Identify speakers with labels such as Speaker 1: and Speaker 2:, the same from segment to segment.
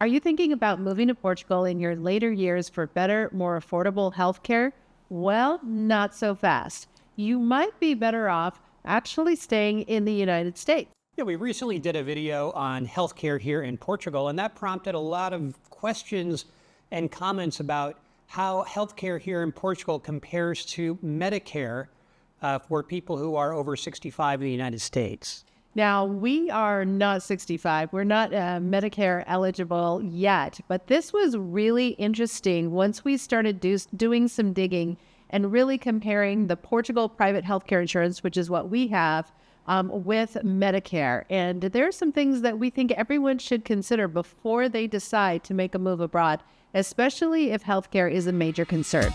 Speaker 1: Are you thinking about moving to Portugal in your later years for better, more affordable healthcare? Well, not so fast. You might be better off actually staying in the United States.
Speaker 2: Yeah, we recently did a video on healthcare here in Portugal, and that prompted a lot of questions and comments about how healthcare here in Portugal compares to Medicare for people who are over 65 in the United States.
Speaker 1: Now, we are not 65. We're not Medicare eligible yet, but this was really interesting once we started doing some digging and really comparing the Portugal private healthcare insurance, which is what we have, with Medicare. And there are some things that we think everyone should consider before they decide to make a move abroad, especially if healthcare is a major concern.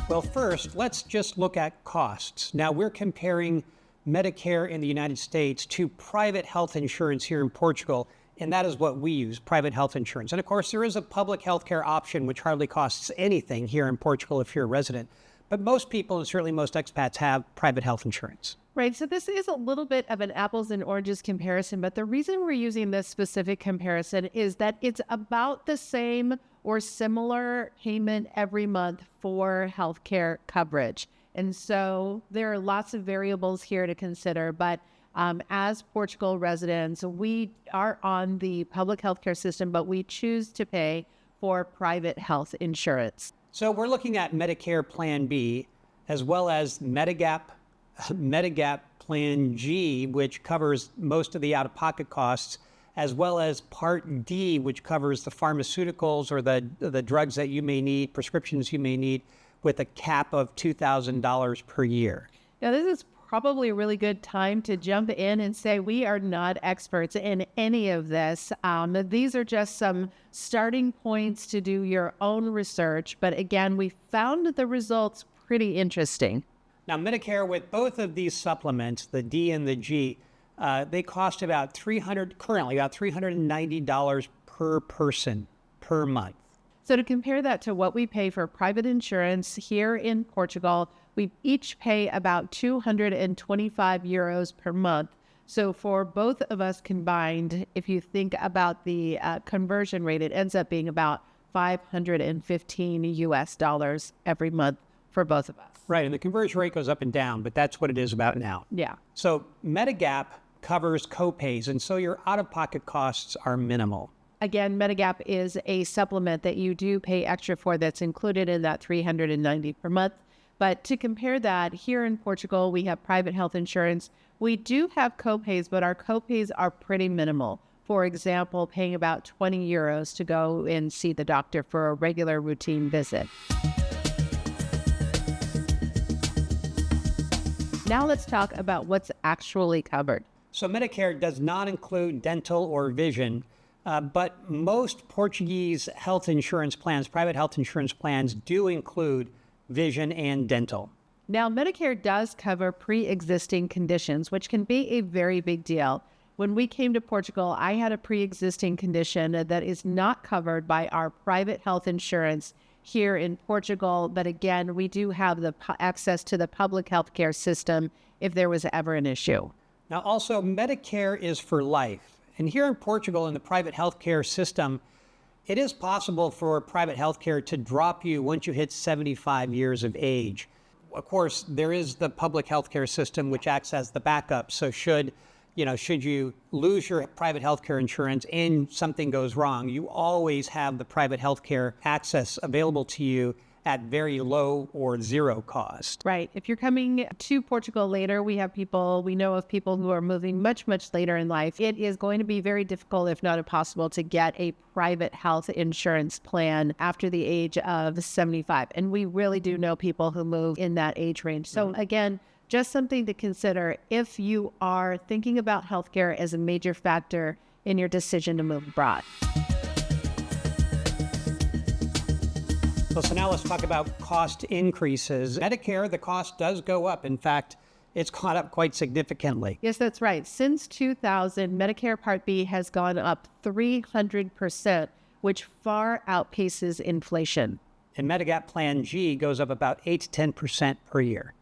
Speaker 2: Well, first, let's just look at costs. Now, we're comparing Medicare in the United States to private health insurance here in Portugal, and that is what we use, private health insurance. And of course, there is a public healthcare option which hardly costs anything here in Portugal if you're a resident. But most people, and certainly most expats, have private health insurance.
Speaker 1: Right. So this is a little bit of an apples and oranges comparison, but the reason we're using this specific comparison is that it's about the same or similar payment every month for healthcare coverage. And so there are lots of variables here to consider, but as Portugal residents, we are on the public healthcare system, but we choose to pay for private health insurance.
Speaker 2: So we're looking at Medicare Plan B, as well as Medigap Plan G, which covers most of the out-of-pocket costs, as well as Part D, which covers the pharmaceuticals or the drugs that you may need, prescriptions you may need, with a cap of $2,000 per year.
Speaker 1: Now, this is probably a really good time to jump in and say we are not experts in any of this. These are just some starting points to do your own research. But again, we found the results pretty interesting.
Speaker 2: Now, Medicare, with both of these supplements, the D and the G, they cost about $390 per person per month.
Speaker 1: So to compare that to what we pay for private insurance here in Portugal, we each pay about 225 euros per month. So for both of us combined, if you think about the conversion rate, it ends up being about $515 US every month for both of us.
Speaker 2: Right, and the conversion rate goes up and down, but that's what it is about now.
Speaker 1: Yeah.
Speaker 2: So Medigap covers copays, and so your out-of-pocket costs are minimal.
Speaker 1: Again, Medigap is a supplement that you do pay extra for that's included in that $390 per month. But to compare that, here in Portugal, we have private health insurance. We do have copays, but our copays are pretty minimal. For example, paying about 20 euros to go and see the doctor for a regular routine visit. Now let's talk about what's actually covered.
Speaker 2: So Medicare does not include dental or vision, but most Portuguese health insurance plans, private health insurance plans, do include vision and dental.
Speaker 1: Now, Medicare does cover pre-existing conditions, which can be a very big deal. When we came to Portugal, I had a pre-existing condition that is not covered by our private health insurance here in Portugal. But again, we do have the access to the public healthcare system if there was ever an issue.
Speaker 2: Now, also, Medicare is for life. And here in Portugal, in the private healthcare system, it is possible for private healthcare to drop you once you hit 75 years of age. Of course, there is the public healthcare system, which acts as the backup. So should you lose your private healthcare insurance and something goes wrong, you always have the private healthcare access available to you at very low or zero cost.
Speaker 1: Right. If you're coming to Portugal later, we know of people who are moving much, much later in life. It is going to be very difficult, if not impossible, to get a private health insurance plan after the age of 75. And we really do know people who move in that age range. So again, just something to consider if you are thinking about healthcare as a major factor in your decision to move abroad.
Speaker 2: So now let's talk about cost increases. Medicare, the cost does go up. In fact, it's gone up quite significantly.
Speaker 1: Yes, that's right. Since 2000, Medicare Part B has gone up 300%, which far outpaces inflation.
Speaker 2: And Medigap Plan G goes up about 8 to 10% per year.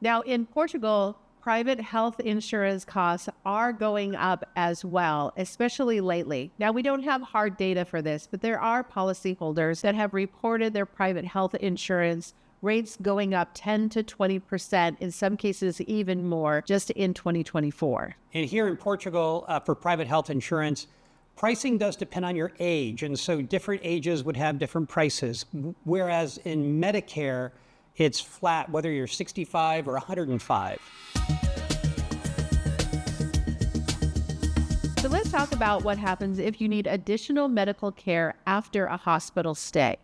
Speaker 1: Now, in Portugal, private health insurance costs are going up as well, especially lately. Now, we don't have hard data for this, but there are policyholders that have reported their private health insurance rates going up 10 to 20%, in some cases even more, just in 2024.
Speaker 2: And here in Portugal, for private health insurance, pricing does depend on your age. And so different ages would have different prices. Whereas in Medicare, it's flat, whether you're 65 or 105.
Speaker 1: So let's talk about what happens if you need additional medical care after a hospital stay.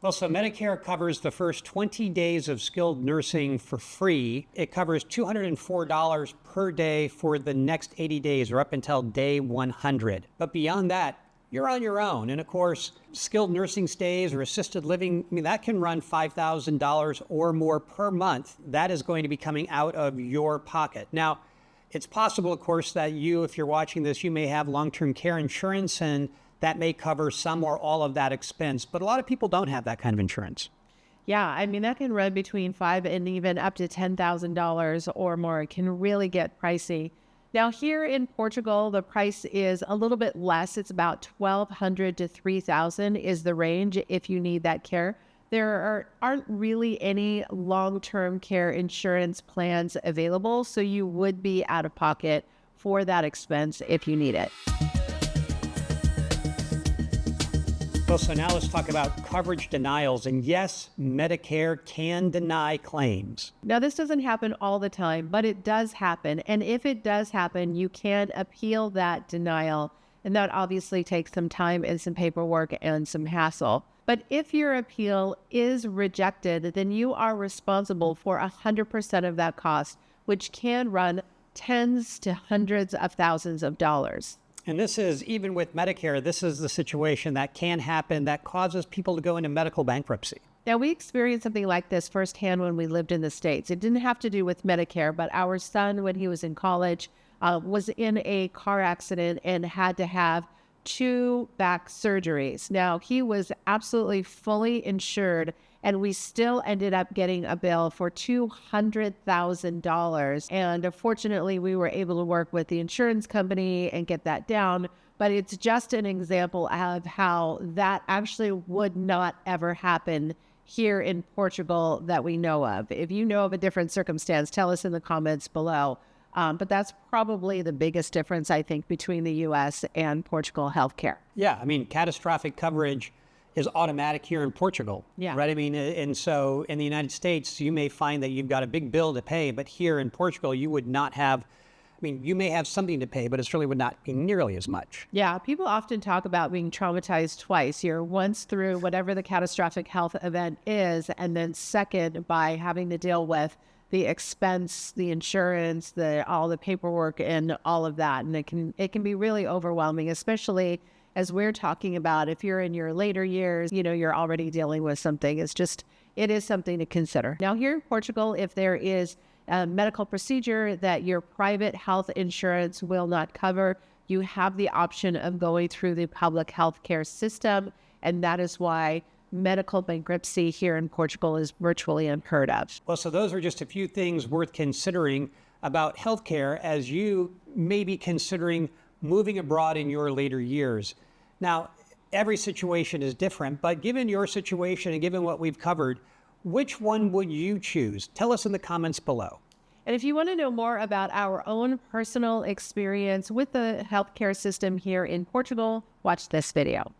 Speaker 2: Well, so Medicare covers the first 20 days of skilled nursing for free. It covers $204 per day for the next 80 days or up until day 100. But beyond that, you're on your own. And of course, skilled nursing stays or assisted living, that can run $5,000 or more per month. That is going to be coming out of your pocket. Now, it's possible, of course, that if you're watching this, you may have long-term care insurance, and that may cover some or all of that expense. But a lot of people don't have that kind of insurance.
Speaker 1: Yeah, that can run between $5,000 and even up to $10,000 or more. It can really get pricey. Now, here in Portugal, the price is a little bit less. It's about $1,200 to $3,000 is the range if you need that care. There aren't really any long-term care insurance plans available, so you would be out of pocket for that expense if you need it.
Speaker 2: Well, so now let's talk about coverage denials. And yes, Medicare can deny claims.
Speaker 1: Now, this doesn't happen all the time, but it does happen. And if it does happen, you can appeal that denial. And that obviously takes some time and some paperwork and some hassle. But if your appeal is rejected, then you are responsible for 100% of that cost, which can run tens to hundreds of thousands of dollars.
Speaker 2: And this is, even with Medicare, this is the situation that can happen that causes people to go into medical bankruptcy.
Speaker 1: Now, we experienced something like this firsthand when we lived in the States. It didn't have to do with Medicare, but our son, when he was in college, was in a car accident and had to have 2 back surgeries. Now, he was absolutely fully insured, and we still ended up getting a bill for $200,000. And fortunately, we were able to work with the insurance company and get that down. But it's just an example of how that actually would not ever happen here in Portugal that we know of. If you know of a different circumstance, tell us in the comments below. But that's probably the biggest difference, I think, between the U.S. and Portugal healthcare.
Speaker 2: Yeah, catastrophic coverage is automatic here in Portugal,
Speaker 1: Yeah.
Speaker 2: right? And so in the United States, you may find that you've got a big bill to pay, but here in Portugal, you would not have, you may have something to pay, but it certainly would not be nearly as much.
Speaker 1: Yeah, people often talk about being traumatized twice. You're once through whatever the catastrophic health event is, and then second by having to deal with the expense, the insurance, all the paperwork and all of that. And it can be really overwhelming, especially as we're talking about if you're in your later years, you're already dealing with something. It is something to consider. Now, here in Portugal, if there is a medical procedure that your private health insurance will not cover, you have the option of going through the public health care system. And that is why medical bankruptcy here in Portugal is virtually unheard of.
Speaker 2: Well, so those are just a few things worth considering about healthcare as you may be considering moving abroad in your later years. Now, every situation is different, but given your situation and given what we've covered, which one would you choose? Tell us in the comments below.
Speaker 1: And if you want to know more about our own personal experience with the healthcare system here in Portugal, watch this video.